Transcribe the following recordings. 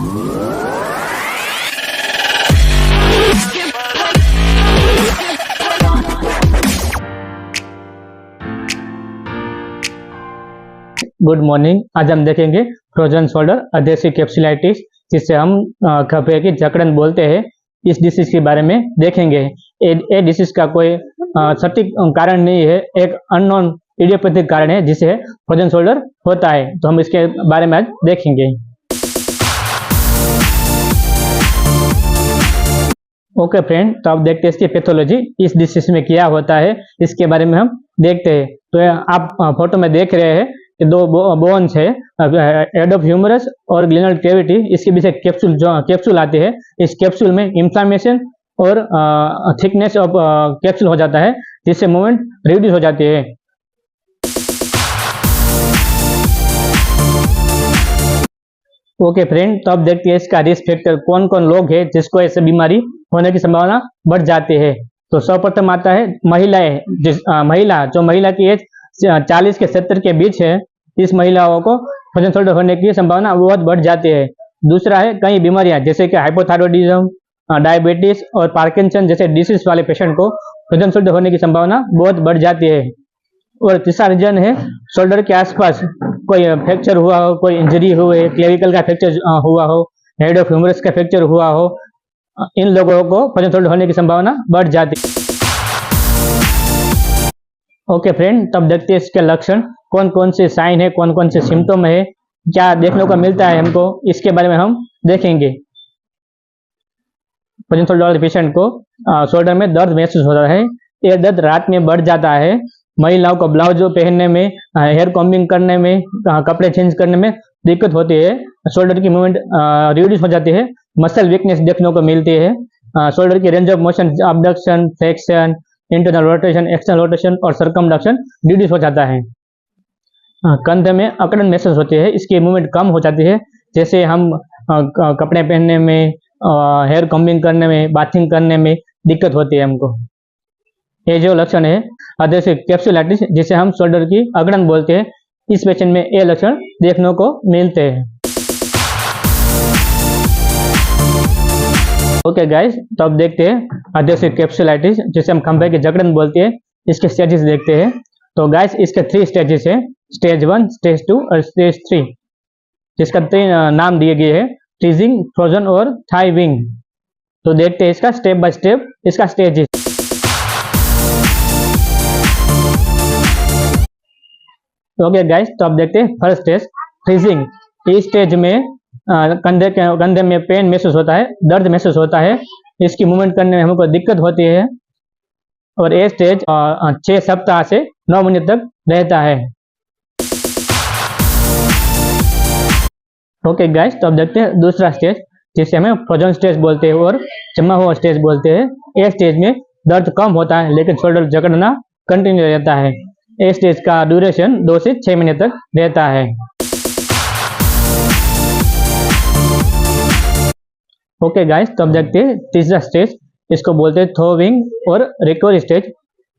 Good morning. आज हम देखेंगे फ्रोजन शोल्डर अधेसिव कैप्सुलाइटिस, जिसे हम खभे की जकड़न बोलते हैं। इस डिसीज के बारे में देखेंगे। ये डिसीज का कोई सटीक कारण नहीं है, एक अननोन इडियोपैथिक कारण है जिसे फ्रोजन शोल्डर होता है। तो हम इसके बारे में आज देखेंगे। ओके फ्रेंड, तो आप देखते हैं इसकी पैथोलॉजी, इस डिसीज में क्या होता है इसके बारे में हम देखते हैं। तो आप फोटो में देख रहे हैं कि दो बोन्स है, हेड ऑफ ह्यूमरस और ग्लेनल कैविटी। इसके पीछे कैप्सूल, जो कैप्सूल आती है, इस कैप्सूल में इंफ्लामेशन और थिकनेस ऑफ कैप्सूल हो जाता है, जिससे मूवमेंट रिड्यूस हो जाती है। ओके फ्रेंड, तो अब देखते हैं इसका रिस्क फैक्टर, कौन कौन लोग हैं जिसको ऐसे बीमारी होने की संभावना बढ़ जाती है। तो सर्वप्रथम आता है महिलाएं। महिला की एज 40 के 70 के बीच है, इस महिलाओं को फ्रोजन शोल्डर होने की संभावना बहुत बढ़ जाती है। दूसरा है कई बीमारियां जैसे कि हाइपोथायरॉयडिज्म, डायबिटीज और पार्किंसन जैसे डिसीज वाले पेशेंट को फ्रोजन शोल्डर होने की संभावना बहुत बढ़ जाती है। और तीसरा रीजन है शोल्डर के आसपास कोई फ्रैक्चर हुआ हो, कोई इंजरी हुई, क्लेविकल का फ्रैक्चर हुआ हो, हेड ऑफ ह्यूमरस का फ्रैक्चर हुआ हो, इन लोगों को फ्रोजन शोल्डर होने की संभावना बढ़ जाती है। ओके फ्रेंड, तब देखते हैं इसके लक्षण, कौन कौन से साइन है, कौन कौन से सिम्टम है, क्या देखने को मिलता है हमको, इसके बारे में हम देखेंगे। फ्रोजन शोल्डर वाले पेशेंट को शोल्डर में दर्द महसूस होता है। यह दर्द रात में बढ़ जाता है। महिलाओं को ब्लाउज पहनने में, हेयर कॉम्बिंग करने में, कपड़े चेंज करने में दिक्कत होती है। शोल्डर की मूवमेंट रिड्यूस हो जाती है। मसल वीकनेस देखने को मिलती है। शोल्डर की range of motion, abduction, flexion, internal rotation, external rotation और सर्कमडक्शन रिड्यूस हो जाता है। कंधे में अकड़न महसूस होती है, इसकी मूवमेंट कम हो जाती है। जैसे हम कपड़े पहनने में, हेयर कॉम्बिंग करने में, बाथिंग करने में दिक्कत होती है हमको। ये जो लक्षण है अधेसिव कैप्सुलाइटिस, जिसे हम शोल्डर की अकड़न बोलते हैं, इस पेशेंट में ये लक्षण देखने को मिलते हैं। ओके गाइस, तो अब देखते हैं अधेसिव कैप्सुलाइटिस, जिसे हम खंभे की जकड़न बोलते हैं, इसके स्टेजेस देखते हैं। तो गाइस, इसके 3 स्टेजेस है, स्टेज 1, स्टेज 2 और स्टेज 3, जिसका 3 नाम दिए गए हैं, टीजिंग, फ्रोजन और थाई विंग। तो देखते हैं इसका स्टेप बाय स्टेप इसका स्टेजेस। ओके गाइस, तो अब देखते हैं फर्स्ट स्टेज, फ्रीजिंग। इस स्टेज में कंधे में पेन महसूस होता है, दर्द महसूस होता है, इसकी मूवमेंट करने में हमको दिक्कत होती है। और ये स्टेज 6 सप्ताह से 9 महीने तक रहता है। ओके गाइस, तो अब देखते हैं दूसरा स्टेज, जिसे हमें फ्रोजन स्टेज बोलते हैं और जमा हुआ स्टेज बोलते हैं। ये स्टेज में दर्द कम होता है, लेकिन शोल्डर जकड़ना कंटिन्यू रहता है। इस स्टेज का ड्यूरेशन 2 से 6 महीने तक रहता है। ओके गाइस, तो अब देखते हैं तीसरा स्टेज, इसको बोलते हैं थोविंग और रिकवरी स्टेज।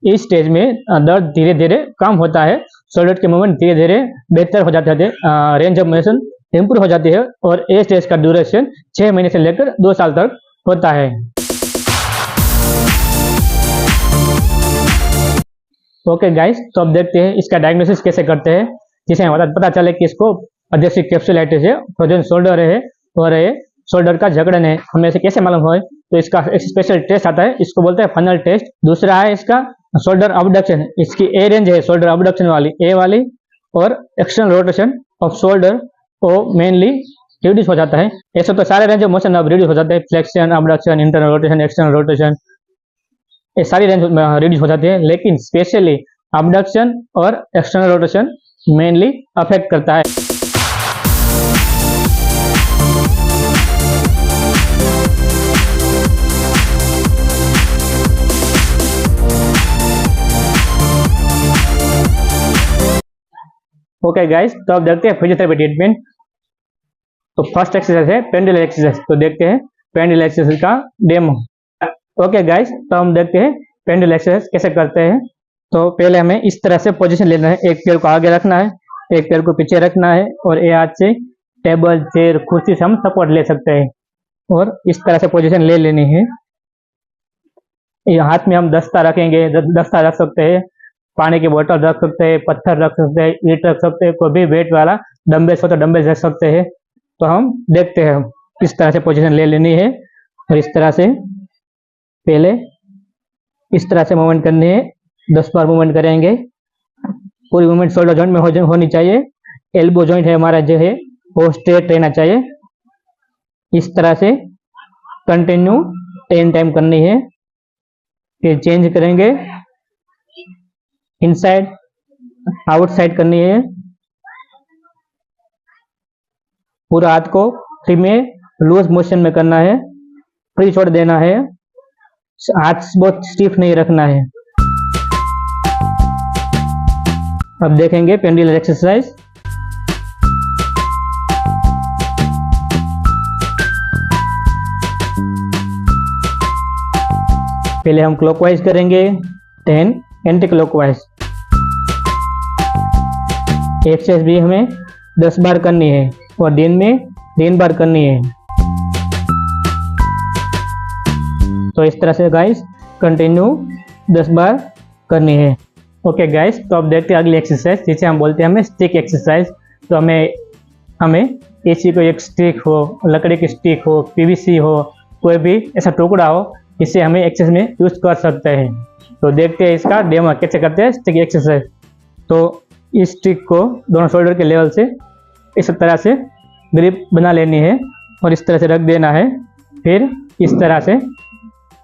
इस स्टेज में दर्द धीरे धीरे कम होता है, शोल्डर की मूवमेंट धीरे धीरे बेहतर हो जाता है, रेंज ऑफ मोशन इंप्रूव हो जाती है। और इस स्टेज का ड्यूरेशन 6 महीने से लेकर 2 साल तक होता है। ओके गाइस, तो अब देखते हैं इसका डायग्नोसिस कैसे करते हैं, जिसे हमें पता चले कि इसको अधेसिव कैप्सुलाइटिस है, फ्रोजन शोल्डर है और ये शोल्डर का जकड़न है। हमें इसे कैसे मालूम हो, तो इसका एक स्पेशल टेस्ट आता है, इसको बोलते हैं फनल टेस्ट। दूसरा है इसका शोल्डर अबडक्शन, इसकी ए रेंज है शोल्डर अबडक्शन वाली, ए वाली। और एक्सटर्नल रोटेशन ऑफ शोल्डर को मेनली रिड्यूस हो जाता है। ऐसे तो सारे रेंज ऑफ मोशन अब रिड्यूस हो जाते हैं, flexion, abduction, internal rotation, external rotation, ये सारी रेंज रिड्यूस हो जाती है। लेकिन स्पेशली अबडक्शन और एक्सटर्नल रोटेशन मेनली अफेक्ट करता है। ओके गाइस, तो अब देखते हैं फिजियोथेरेपी ट्रीटमेंट। तो फर्स्ट एक्सरसाइज है पेंडुलम एक्सरसाइज। तो देखते हैं पेंडुलम एक्सरसाइज का डेमो। ओके गाइस, तो हम देखते हैं पेंडुलम एक्सरसाइज कैसे करते हैं। तो पहले हमें इस तरह से पोजीशन लेना है, एक पैर को आगे रखना है, एक पैर को पीछे रखना है और ये हाथ से टेबल, चेयर, कुर्सी से हम सपोर्ट ले सकते हैं। और इस तरह से पोजीशन ले लेनी है। ये हाथ में हम दस्ता रखेंगे, दस्ता रख सकते हैं, पानी की बोतल रख सकते हैं, पत्थर रख सकते हैं, ईंट रख सकते हैं, कोई भी वेट वाला डम्बल्स हो तो डम्बल्स रख सकते हैं। तो हम देखते हैं किस तरह से पोजीशन ले लेनी है। और इस तरह से पहले इस तरह से मूवमेंट करनी है, 10 बार मूवमेंट करेंगे। पूरी मूवमेंट शोल्डर जॉइंट में होनी चाहिए। एल्बो जॉइंट है हमारा जो है वो स्ट्रेट रहना चाहिए। इस तरह से कंटिन्यू 10 टाइम करनी है। फिर चेंज करेंगे, इनसाइड आउटसाइड करनी है। पूरा हाथ को फ्री में लूज मोशन में करना है, फ्री छोड़ देना है, हाथ बहुत स्टिफ नहीं रखना है। अब देखेंगे पेंडुलम एक्सरसाइज। पहले हम क्लॉकवाइज करेंगे, 10 एंटी क्लॉकवाइज। एक्सरसाइज भी हमें 10 बार करनी है और दिन में 3 बार करनी है। तो इस तरह से गाइस कंटिन्यू 10 बार करनी है। ओके गाइस, तो अब देखते हैं अगली एक्सरसाइज जिसे हम बोलते हैं हमें स्टिक एक्सरसाइज। तो हमें ऐसी कोई एक स्टिक हो, लकड़ी की स्टिक हो, पीवीसी हो, कोई भी ऐसा टुकड़ा हो, इसे हमें एक्सरसाइज में यूज कर सकते हैं। तो देखते हैं इसका डेमो कैसे करते हैं स्टिक एक्सरसाइज। तो इस स्टिक को दोनों शोल्डर के लेवल से इस तरह से ग्रिप बना लेनी है और इस तरह से रख देना है। फिर इस तरह से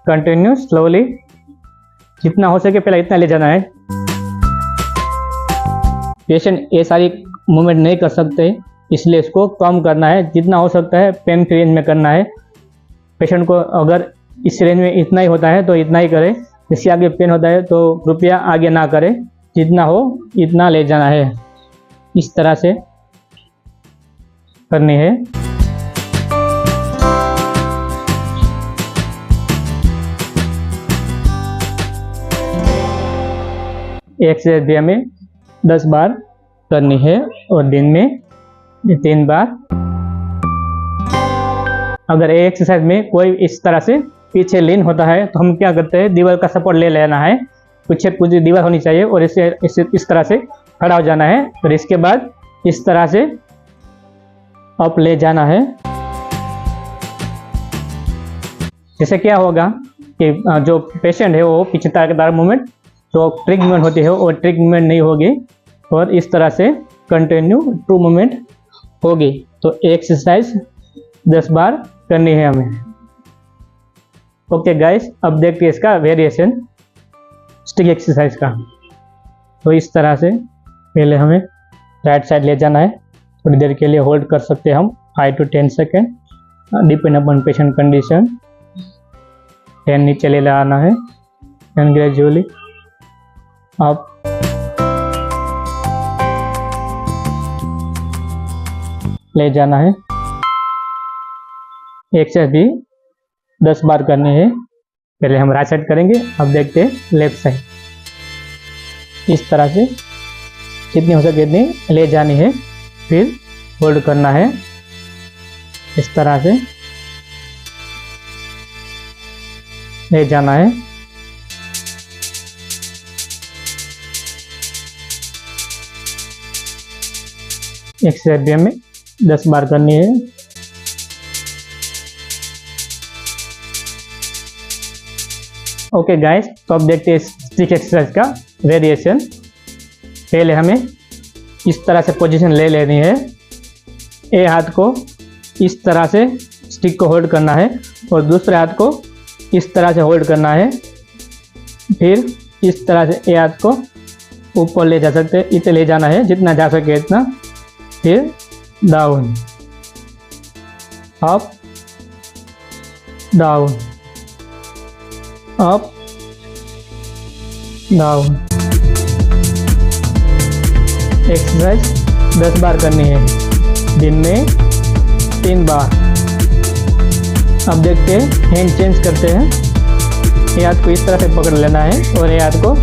कंटिन्यू स्लोली जितना हो सके पहले इतना ले जाना है। पेशेंट ये सारी मूवमेंट नहीं कर सकते, इसलिए इसको कम करना है, जितना हो सकता है पेन फ्री रेंज में करना है। पेशेंट को अगर इस रेंज में इतना ही होता है तो इतना ही करें, इससे आगे पेन होता है तो कृपया आगे ना करें, जितना हो इतना ले जाना है। इस तरह से करनी है। एक्सरसाइज भी हमें 10 बार करनी है और दिन में 3 बार। अगर एक्सरसाइज में कोई इस तरह से पीछे लीन होता है तो हम क्या करते हैं, दीवार का सपोर्ट ले लेना है। पीछे पूरी दीवार होनी चाहिए और इसे इस तरह से खड़ा हो जाना है। और इसके बाद इस तरह से अप ले जाना है। जैसे क्या होगा कि जो पेशेंट है वो पीछे तार मूवमेंट जो ट्रिक मूवमेंट होती है वो ट्रिक मूवमेंट नहीं होगी और इस तरह से कंटिन्यू ट्रू मूवमेंट होगी। तो एक्सरसाइज 10 बार करनी है हमें। ओके गाइस, अब देखते हैं इसका वेरिएशन स्टिक एक्सरसाइज का। तो इस तरह से पहले हमें राइट साइड ले जाना है, थोड़ी देर के लिए होल्ड कर सकते हैं हम 5 to 10 second depend upon patient condition. 10 नीचे ले आना है, 10 ग्रेजुअली अप। ले जाना है। एक्सरसाइज भी 10 बार करनी है। पहले हम राइट साइड करेंगे, अब देखते हैं लेफ्ट साइड। इस तरह से जितनी हो सके इतनी ले जानी है, फिर होल्ड करना है इस तरह से ले जाना है। एक्सरसाइज भी हमें 10 बार करनी है। ओके गाइस, तो अब देखते हैं स्टिक एक्सरसाइज का वेरिएशन। पहले हमें इस तरह से पोजीशन ले लेनी है। एक हाथ को इस तरह से स्टिक को होल्ड करना है और दूसरे हाथ को इस तरह से होल्ड करना है। फिर इस तरह से एक हाथ को ऊपर ले जा सकते हैं, इतना ले जाना है जितना जा सके इतना। फिर down, up, down, up, down. Exercise 10 बार करनी है, दिन में 3 बार। अब देखते हैं, हैंड चेंज करते हैं। ये हाथ को इस तरह से पकड़ लेना है और ये हाथ को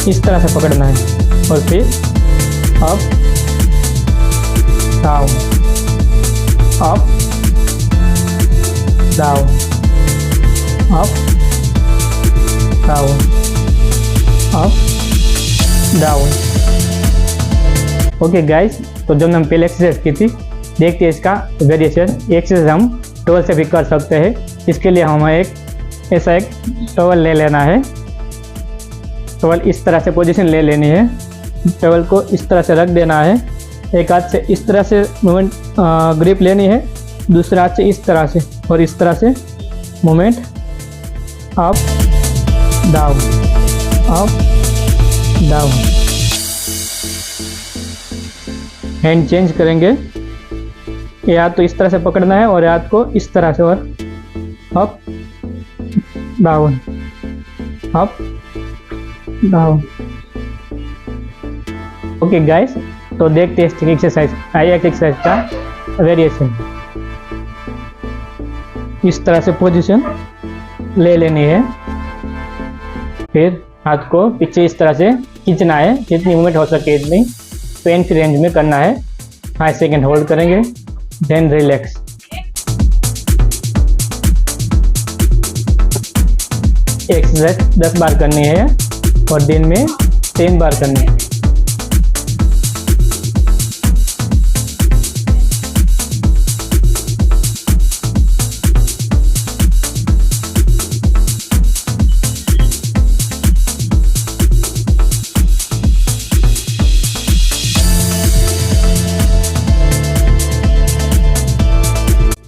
इस तरह से पकड़ना है और फिर up, down, up down, up down, up down. Okay guys, तो जब हम पहले एक्सरसाइज की थी, देखते हैं इसका वेरिएशन। एक्सरसाइज हम टॉवल से भी कर सकते हैं। इसके लिए हमें ऐसा एक टॉवल ले लेना है। टॉवल इस तरह से पोजीशन ले लेनी है। टॉवल को इस तरह से रख देना है। एक हाथ से इस तरह से मूवमेंट ग्रिप लेनी है, दूसरे हाथ से इस तरह से, और इस तरह से movement up down, up down. Hand change करेंगे। ये हाथ तो इस तरह से पकड़ना है और हाथ को इस तरह से, और up down, up down. Okay guys, तो देखते हैं इस एक्सरसाइज का वेरिएशन। इस तरह से पोजीशन ले लेनी है। फिर हाथ को पीछे इस तरह से खींचना है, जितनी मूवमेंट हो सके इतनी पेन फ्री रेंज में करना है। 5 सेकेंड होल्ड करेंगे, देन रिलैक्स। एक्सरसाइज 10 बार करनी है और दिन में 3 बार करनी है।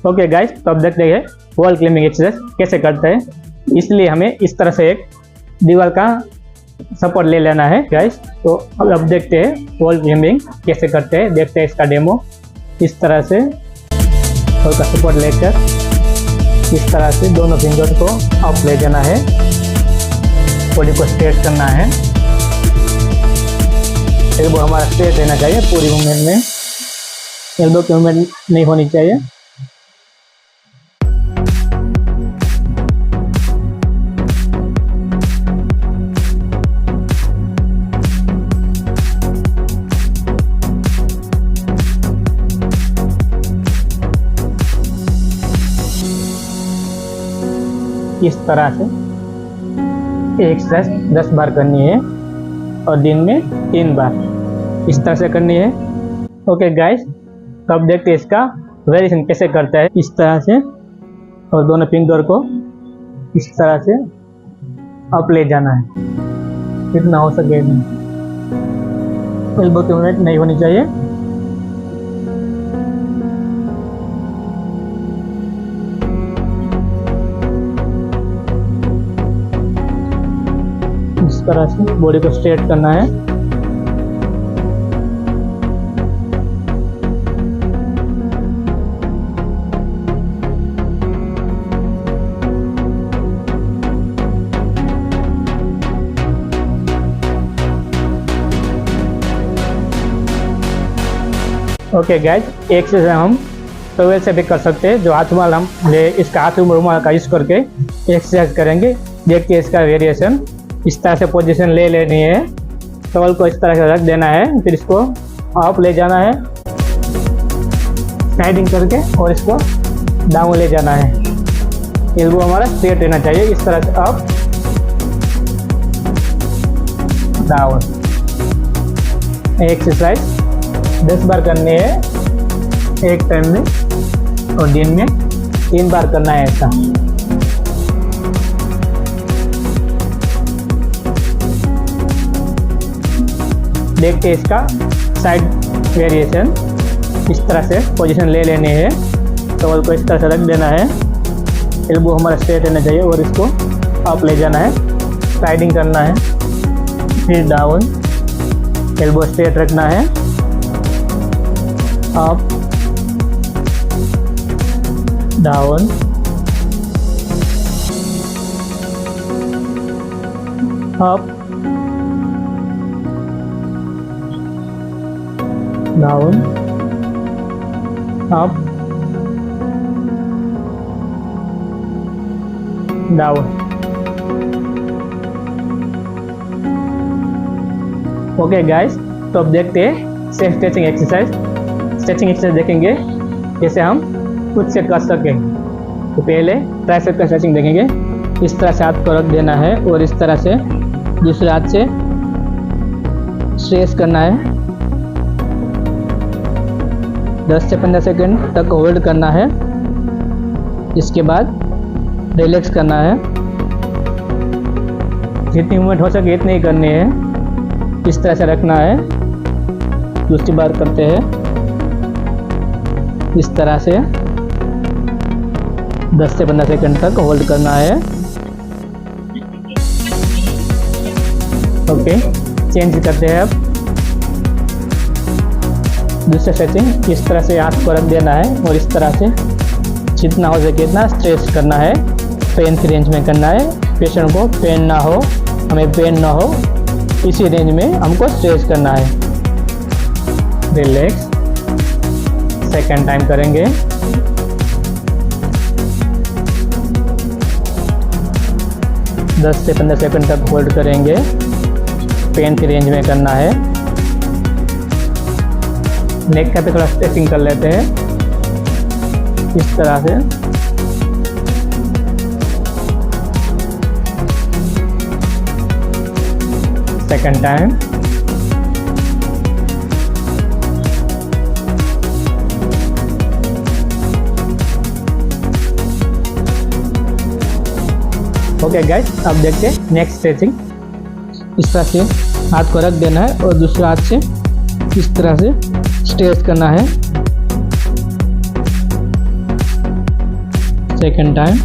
ओके गाइस, तो अब देखते हैं वॉल क्लाइंबिंग एक्सरसाइज कैसे करते हैं। इसलिए हमें इस तरह से एक दीवार का सपोर्ट ले लेना है गाइस। तो अब देखते हैं वॉल क्लाइंबिंग कैसे करते हैं, देखते हैं इसका डेमो। इस तरह से वॉल का सपोर्ट लेकर इस तरह से दोनों फिंगर को अप ले जाना है, बॉडी को स्ट्रेट करना है। एल्बो हमारा स्ट्रेट रहना चाहिए पूरी मूवमेंट में, एल्बो की मूवमेंट नहीं होनी चाहिए। इस तरह से एक्सरसाइज 10 बार करनी है और दिन में 3 बार इस तरह से करनी है। ओके गाइस, तो अब देखते हैं इसका वेरिएशन कैसे करता है। इस तरह से, और दोनों फिंगर को इस तरह से अप ले जाना है, जितना हो सके। एल्बो की मूवमेंट नहीं होनी चाहिए। इस तरह से बॉडी को स्ट्रेट करना है। ओके गाइज, एक्सरसाइज हम टॉवेल से भी कर सकते हैं। जो हाथ रुमाल हम इसका हाथ रुमाल का यूज करके एक्सरसाइज करेंगे। देखते हैं इसका वेरिएशन। इस तरह से पोजीशन ले लेनी है, टॉवल को इस तरह से रख देना है, फिर इसको अप ले जाना है स्लाइडिंग करके, और इसको डाउन ले जाना है। एल्बो हमारा स्ट्रेट रहना चाहिए। इस तरह से अप डाउन। एक्सरसाइज 10 बार करनी है एक टाइम में, और दिन में 3 बार करना है ऐसा। देखते हैं इसका साइड वेरिएशन। इस तरह से पोजीशन ले लेनी है, टॉवल को इस तरह से रख देना है, एल्बो हमारा स्ट्रेट रहना चाहिए, और इसको अप ले जाना है, स्लाइडिंग करना है, फिर डाउन, एल्बो स्ट्रेट रखना है, up down, up down, up down. Okay guys, तो अब देखते हैं स्ट्रेचिंग एक्सरसाइज। स्ट्रेचिंग एक्सरसाइज देखेंगे जैसे हम खुद से कर सके। तो पहले ट्राइसेप का स्ट्रेचिंग देखेंगे। इस तरह से हाथ को रख देना है और इस तरह से दूसरे हाथ से स्ट्रेच करना है। 10 से 15 सेकंड तक होल्ड करना है। इसके बाद रिलैक्स करना है। जितनी मूवमेंट हो सके इतनी ही करनी है। इस तरह से रखना है। दूसरी बार करते हैं। इस तरह से 10 से 15 सेकंड तक होल्ड करना है। ओके, चेंज करते हैं अब। दूसरा स्ट्रेचिंग, इस तरह से हाथ को रख देना है और इस तरह से जितना हो सके इतना स्ट्रेच करना है। पेन की रेंज में करना है। पेशेंट को पेन ना हो, हमें पेन ना हो, इसी रेंज में हमको स्ट्रेच करना है। रिलैक्स। सेकंड टाइम करेंगे। दस से 15 सेकंड तक होल्ड करेंगे। पेन की रेंज में करना है। नेक का पे थोड़ा स्ट्रेचिंग कर लेते हैं इस तरह से। Second time. ओके गाइस, अब देखते हैं नेक्स्ट स्ट्रेचिंग। इस तरह से हाथ को रख देना है और दूसरे हाथ से इस तरह से स्ट्रेच करना है। Second time.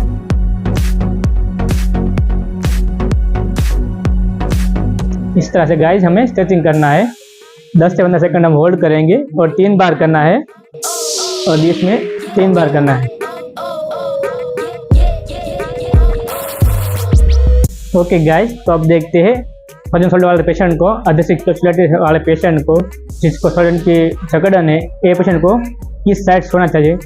इस तरह से गाइस हमें स्ट्रेचिंग करना है। 10 से 15 सेकंड हम होल्ड करेंगे और 3 बार करना है और बीच में 3 बार करना है। ओके गाइस, तो अब देखते हैं वजन शोल्डर वाले पेशेंट को, अधोसिक स्पॉन्डिलाइटिस वाले पेशेंट को, जिसको शोल्डर की जकड़न है, ये पेशेंट को किस साइड सोना चाहिए।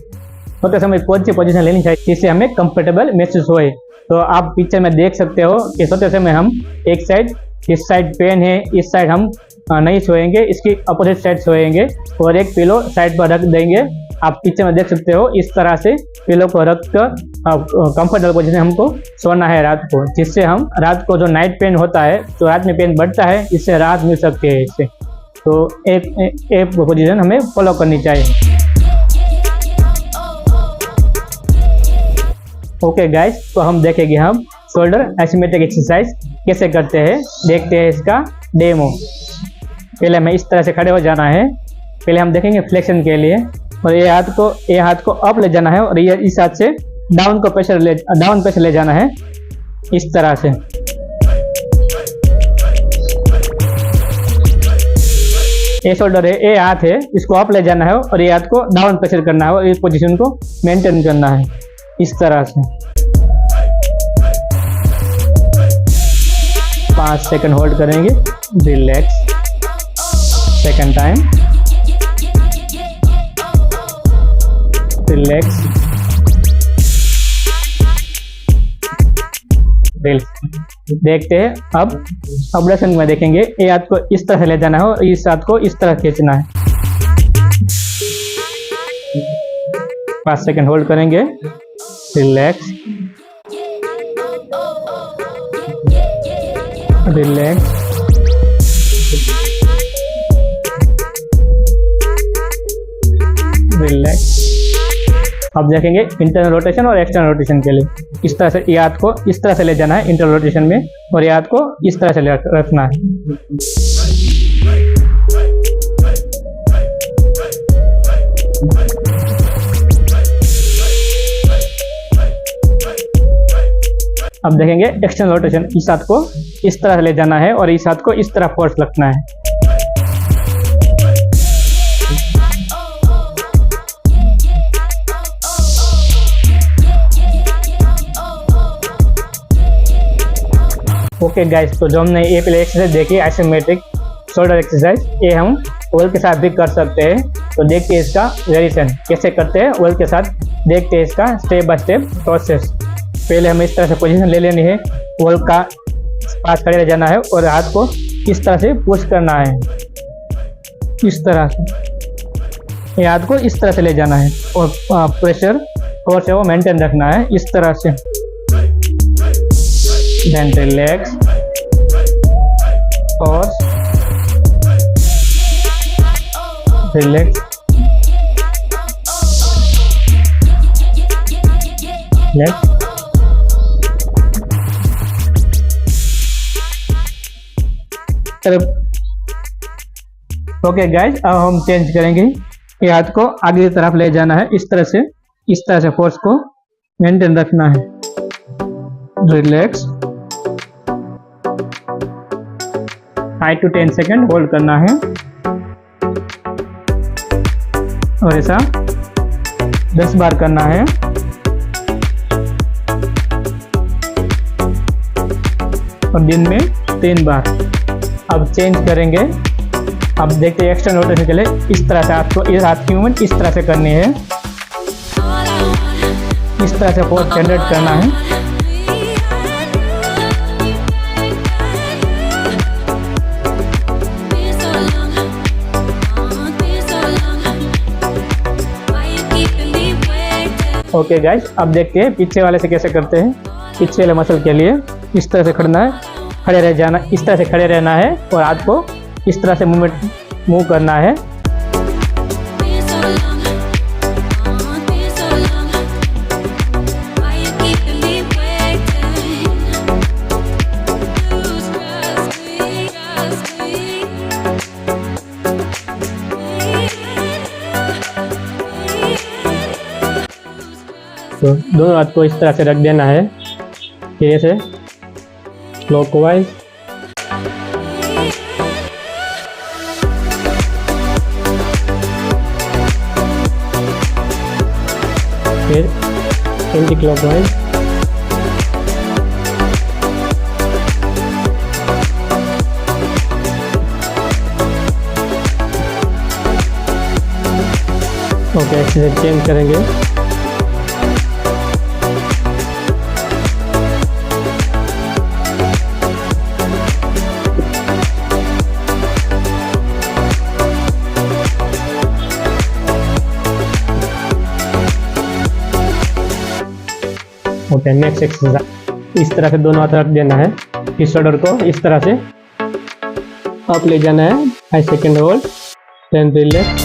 सोते समय कौन सी पोजीशन लेनी चाहिए जिससे हमें कंफर्टेबल महसूस होए। तो आप पिक्चर में देख सकते हो कि सोते समय हम एक साइड, इस साइड पेन है, इस साइड हम नहीं सोएंगे, इसकी अपोजिट साइड सोएंगे और एक पिलो साइड पर रख देंगे। आप पिक्चर में देख सकते हो इस तरह से पिलो को रख कर कंफर्टेबल पोजीशन हमको सोना है रात को, जिससे हम रात को जो नाइट पेन होता है, जो रात में पेन बढ़ता है, इससे राहत मिल सकती है इससे। तो एक पोजीशन हमें फॉलो करनी चाहिए। ओके गाइस, तो हम देखेंगे हम शोल्डर एसिमेट्रिक एक्सरसाइज कैसे करते हैं। देखते हैं इसका डेमो। पहले हमें इस तरह से खड़े हो जाना है। पहले हम देखेंगे फ्लेक्शन के लिए, और ये हाथ को अप ले जाना है और ये इस हाथ से डाउन प्रेशर ले जाना है इस तरह से। ये शोल्डर है, ये हाथ है, इसको अप ले जाना है और ये हाथ को डाउन प्रेशर करना है और इस पोजीशन को मेंटेन करना है इस तरह से। 5 सेकंड होल्ड करेंगे। रिलैक्स। Second time. रिलैक्स। देखते हैं अब अब्डक्शन में देखेंगे। ये हाथ को इस तरह से ले जाना है और इस हाथ को इस तरह खींचना है। 5 सेकंड होल्ड करेंगे। रिलैक्स। रिलैक्स। रिलैक्स। अब देखेंगे इंटरनल रोटेशन और एक्सटर्नल रोटेशन के लिए। इस तरह से ये हाथ को इस तरह से ले जाना है इंटरनल रोटेशन में और ये हाथ को इस तरह से रखना है। अब देखेंगे एक्सटर्नल रोटेशन। इस हाथ को इस तरह से ले जाना है और इस हाथ को इस तरह फोर्स रखना है। ओके गाइस, तो जो हमने ये पहले एक्सरसाइज देखी आइसोमेट्रिक शोल्डर एक्सरसाइज, ये हम ऑयल के साथ भी कर सकते हैं। तो देखते हैं इसका वेरिएशन कैसे करते हैं ऑयल के साथ। देखते हैं इसका स्टेप बाय स्टेप प्रोसेस। पहले हमें इस तरह से पोजीशन ले लेनी है, ऑयल का पास खड़े रह जाना है और हाथ को इस तरह से पुश करना है इस तरह से। ये हाथ को इस तरह से ले जाना है और प्रेशर फोर्स है वो मेंटेन रखना है इस तरह से। Then relax, force, relax, relax. Okay guys, अब हम चेंज करेंगे। ये हाथ को आगे की तरफ ले जाना है इस तरह से फोर्स को मेंटेन रखना है। रिलैक्स, 5 to 10 सेकेंड होल्ड करना है और ऐसा 10 बार करना है। और दिन में 3 बार। अब चेंज करेंगे। अब देखते हैं एक्सटर्नल रोटेशन के लिए इस तरह से हाथ को, इस हाथ की मूवमेंट इस तरह से करनी है, इस तरह से फोर्स जनरेट करना है। ओके गाइस, अब देखते हैं पीछे वाले से कैसे करते हैं। पीछे वाले मसल के लिए इस तरह से खड़ना है, खड़े रह जाना, इस तरह से खड़े रहना है और हाथ को इस तरह से मूव करना है। तो दोनों हाथ को इस तरह से रख देना है, धीरे से क्लॉकवाइज। फिर anti clockwise. Okay, exercise change करेंगे। ओके, नेक्स्ट एक्सरसाइज इस तरह से दोनों हाथ रख देना है, इस शोल्डर को इस तरह से अप ले जाना है, 5 सेकेंड होल्ड, देन रिलैक्स,